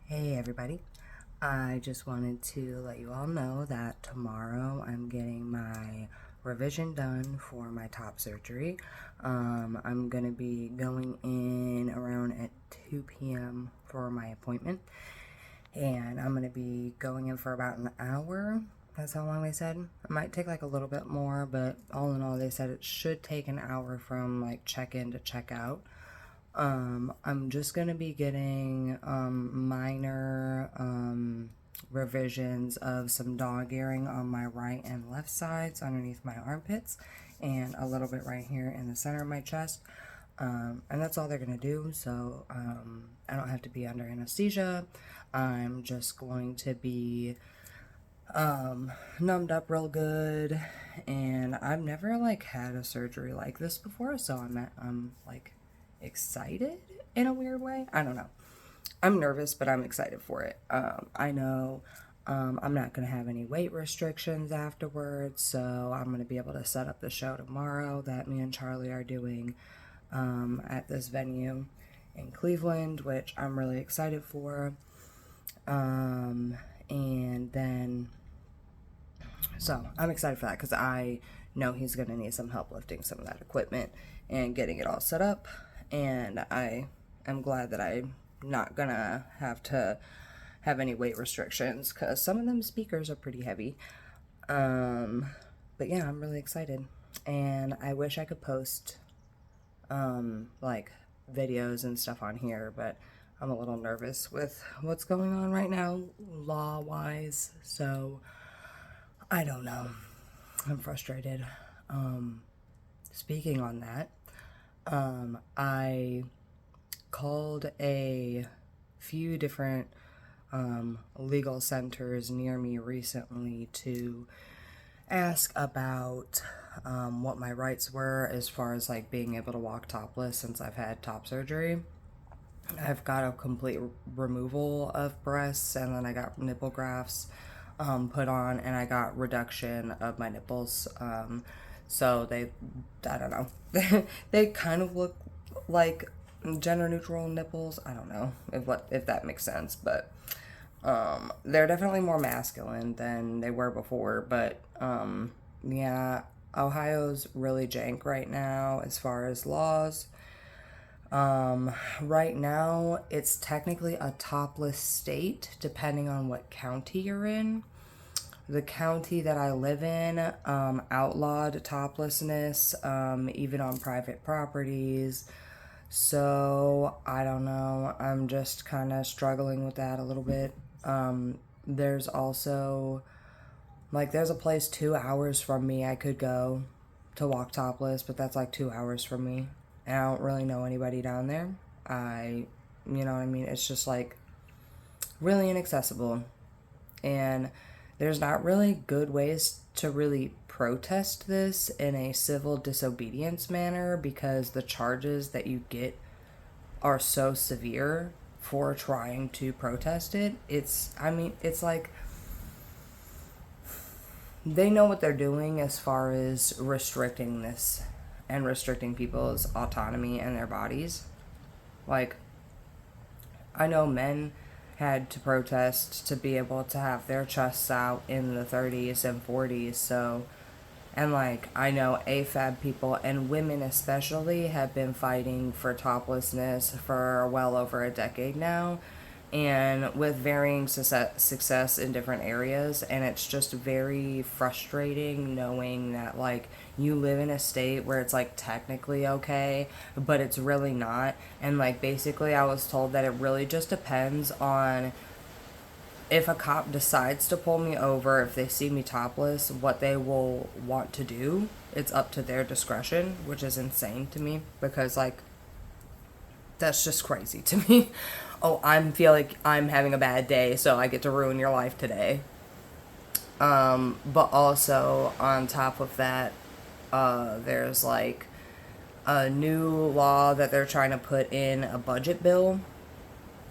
Hey everybody, I just wanted to let you all know that tomorrow I'm getting my revision done for my top surgery. I'm going to be going in around at 2 p.m. for my appointment, and I'm going to be going in for about an hour. That's how long they said. It might take like a little bit more, but all in all, they said it should take an hour from like check in to check out. I'm just gonna be getting minor revisions of some dog earring on my right and left sides underneath my armpits, and a little bit right here in the center of my chest. And that's all they're gonna do. So I don't have to be under anesthesia. I'm just going to be numbed up real good, and I've never like had a surgery like this before, so I'm like excited in a weird way. I don't know. I'm nervous, but I'm excited for it. I know I'm not going to have any weight restrictions afterwards, so I'm going to be able to set up the show tomorrow that me and Charlie are doing at this venue in Cleveland, which I'm really excited for. And then, so I'm excited for that because I know he's going to need some help lifting some of that equipment and getting it all set up. And I am glad that I'm not going to have any weight restrictions because some of them speakers are pretty heavy. But yeah, I'm really excited. And I wish I could post like videos and stuff on here, but I'm a little nervous with what's going on right now law wise, so I don't know. I'm frustrated. Speaking on that, I called a few different legal centers near me recently to ask about what my rights were as far as like being able to walk topless since I've had top surgery. I've got a complete removal of breasts, and then I got nipple grafts put on, and I got reduction of my nipples. So I don't know, they kind of look like gender neutral nipples. I don't know if that makes sense, but they're definitely more masculine than they were before. But yeah, Ohio's really jank right now as far as laws. Right now, it's technically a topless state, depending on what county you're in. The county that I live in outlawed toplessness, even on private properties. So, I don't know. I'm just kind of struggling with that a little bit. There's also, like, there's a place 2 hours from me I could go to walk topless, but that's like 2 hours from me. And I don't really know anybody down there. You know what I mean? It's just like really inaccessible. And there's not really good ways to really protest this in a civil disobedience manner because the charges that you get are so severe for trying to protest it. It's like they know what they're doing as far as restricting this and restricting people's autonomy and their bodies. Like, I know men had to protest to be able to have their chests out in the 30s and 40s, so, and like, I know AFAB people and women especially have been fighting for toplessness for well over a decade now, and with varying success in different areas. And it's just very frustrating knowing that like you live in a state where it's like technically okay but it's really not. And like basically I was told that it really just depends on if a cop decides to pull me over, if they see me topless, what they will want to do. It's up to their discretion, which is insane to me because like that's just crazy to me. Oh, I feel like I'm having a bad day, so I get to ruin your life today. But also on top of that, there's like a new law that they're trying to put in a budget bill,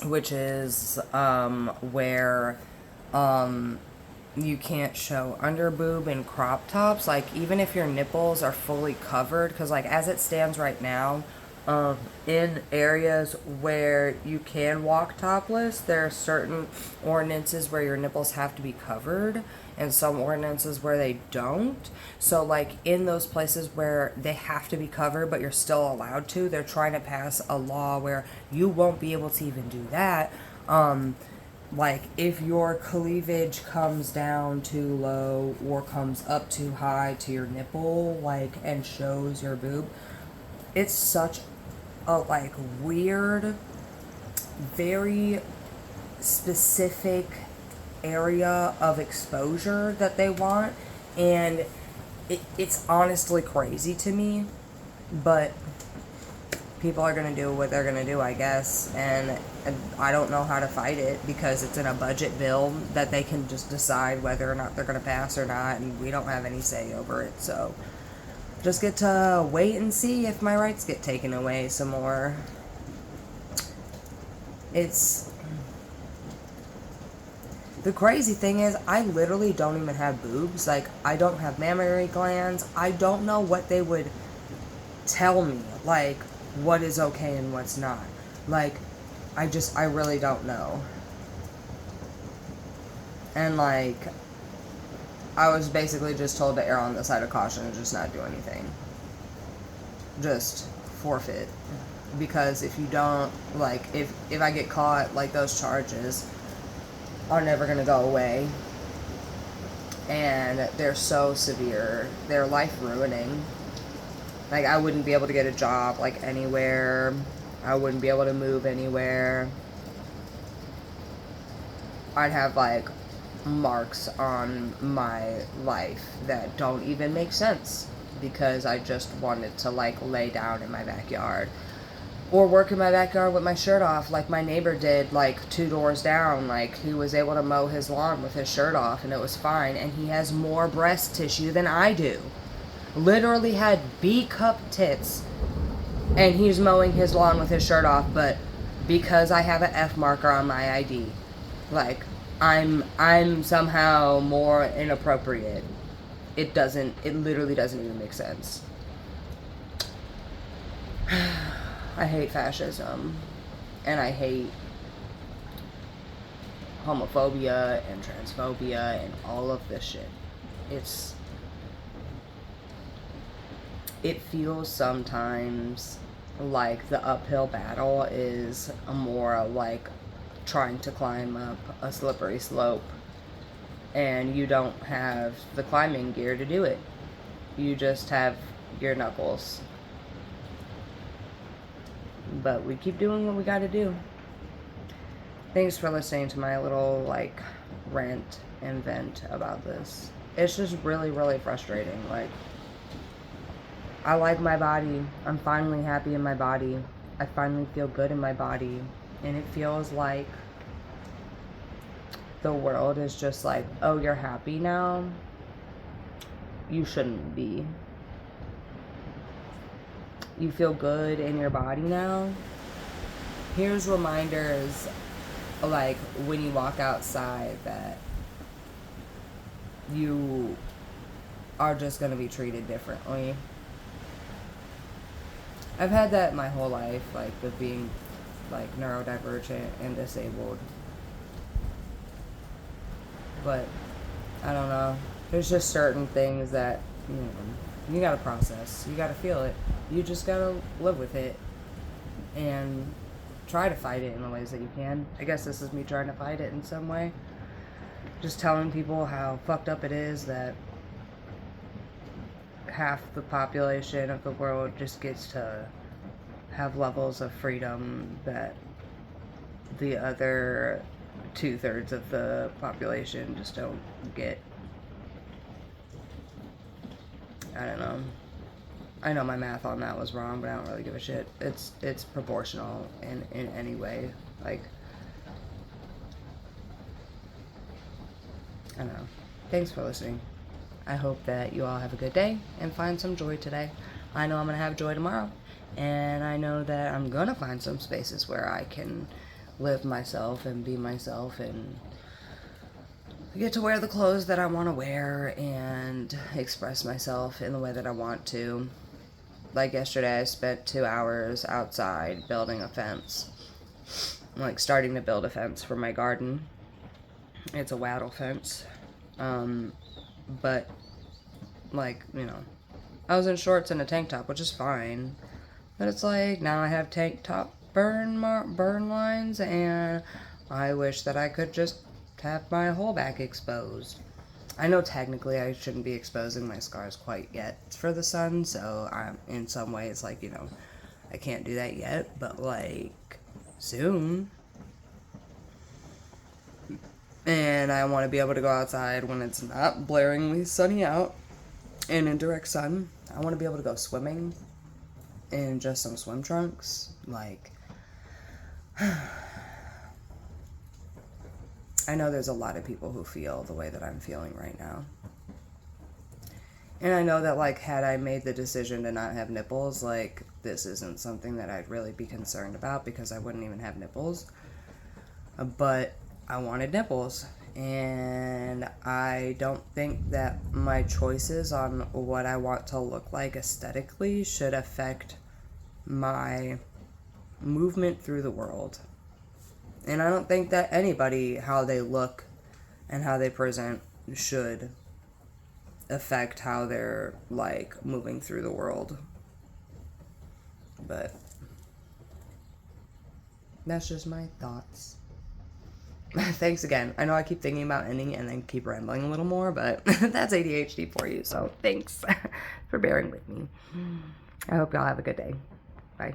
which is where you can't show under boob in crop tops, like even if your nipples are fully covered, because like as it stands right now, In areas where you can walk topless, there are certain ordinances where your nipples have to be covered, and some ordinances where they don't. So, like in those places where they have to be covered, but you're still allowed to, they're trying to pass a law where you won't be able to even do that. Like if your cleavage comes down too low or comes up too high to your nipple, like, and shows your boob, it's such a like weird, very specific area of exposure that they want, and it's honestly crazy to me, but people are going to do what they're going to do, I guess, and I don't know how to fight it because it's in a budget bill that they can just decide whether or not they're going to pass or not, and we don't have any say over it. So just get to wait and see if my rights get taken away some more. It's the crazy thing is I literally don't even have boobs. Like, I don't have mammary glands. I don't know what they would tell me, like what is okay and what's not. Like, I really don't know. And like, I was basically just told to err on the side of caution and just not do anything. Just forfeit. Because if you don't, like, if I get caught, like, those charges are never gonna go away. And they're so severe. They're life ruining. Like, I wouldn't be able to get a job, like, anywhere. I wouldn't be able to move anywhere. I'd have, like, marks on my life that don't even make sense because I just wanted to, like, lay down in my backyard or work in my backyard with my shirt off like my neighbor did, like, 2 doors down. Like, he was able to mow his lawn with his shirt off and it was fine, and he has more breast tissue than I do. Literally had B-cup tits, and he's mowing his lawn with his shirt off, but because I have an F marker on my ID, like, I'm somehow more inappropriate. It literally doesn't even make sense. I hate fascism, and I hate homophobia and transphobia and all of this shit. It feels sometimes like the uphill battle is more like trying to climb up a slippery slope, and you don't have the climbing gear to do it. You just have your knuckles. But we keep doing what we gotta do. Thanks for listening to my little, like, rant and vent about this. It's just really, really frustrating. Like, I like my body. I'm finally happy in my body. I finally feel good in my body. And it feels like the world is just like, oh, you're happy now? You shouldn't be. You feel good in your body now? Here's reminders, like, when you walk outside, that you are just going to be treated differently. I've had that my whole life, like, with being, like, neurodivergent and disabled. But, I don't know. There's just certain things that, you gotta process. You gotta feel it. You just gotta live with it. And try to fight it in the ways that you can. I guess this is me trying to fight it in some way. Just telling people how fucked up it is that half the population of the world just gets to have levels of freedom that the other 2/3 of the population just don't get. I don't know. I know my math on that was wrong, but I don't really give a shit. It's proportional in any way. Like, I don't know. Thanks for listening. I hope that you all have a good day and find some joy today. I know I'm going to have joy tomorrow. And I know that I'm going to find some spaces where I can live myself and be myself and get to wear the clothes that I want to wear and express myself in the way that I want to. like yesterday I spent 2 hours outside building a fence. Like starting to build a fence for my garden. It's a wattle fence. But like, you know, I was in shorts and a tank top, which is fine. But it's like, now I have tank top burn lines, and I wish that I could just have my whole back exposed. I know technically I shouldn't be exposing my scars quite yet for the sun, so I'm in some ways like, you know, I can't do that yet, but like soon. And I want to be able to go outside when it's not blaringly sunny out and in direct sun. I want to be able to go swimming in just some swim trunks. Like, I know there's a lot of people who feel the way that I'm feeling right now. And I know that, like, had I made the decision to not have nipples, like, this isn't something that I'd really be concerned about because I wouldn't even have nipples. But I wanted nipples. And I don't think that my choices on what I want to look like aesthetically should affect my movement through the world. And I don't think that anybody, how they look and how they present, should affect how they're, like, moving through the world. But that's just my thoughts. Thanks again. I know I keep thinking about ending and then keep rambling a little more, but that's ADHD for you, so thanks for bearing with me. I hope y'all have a good day. Bye.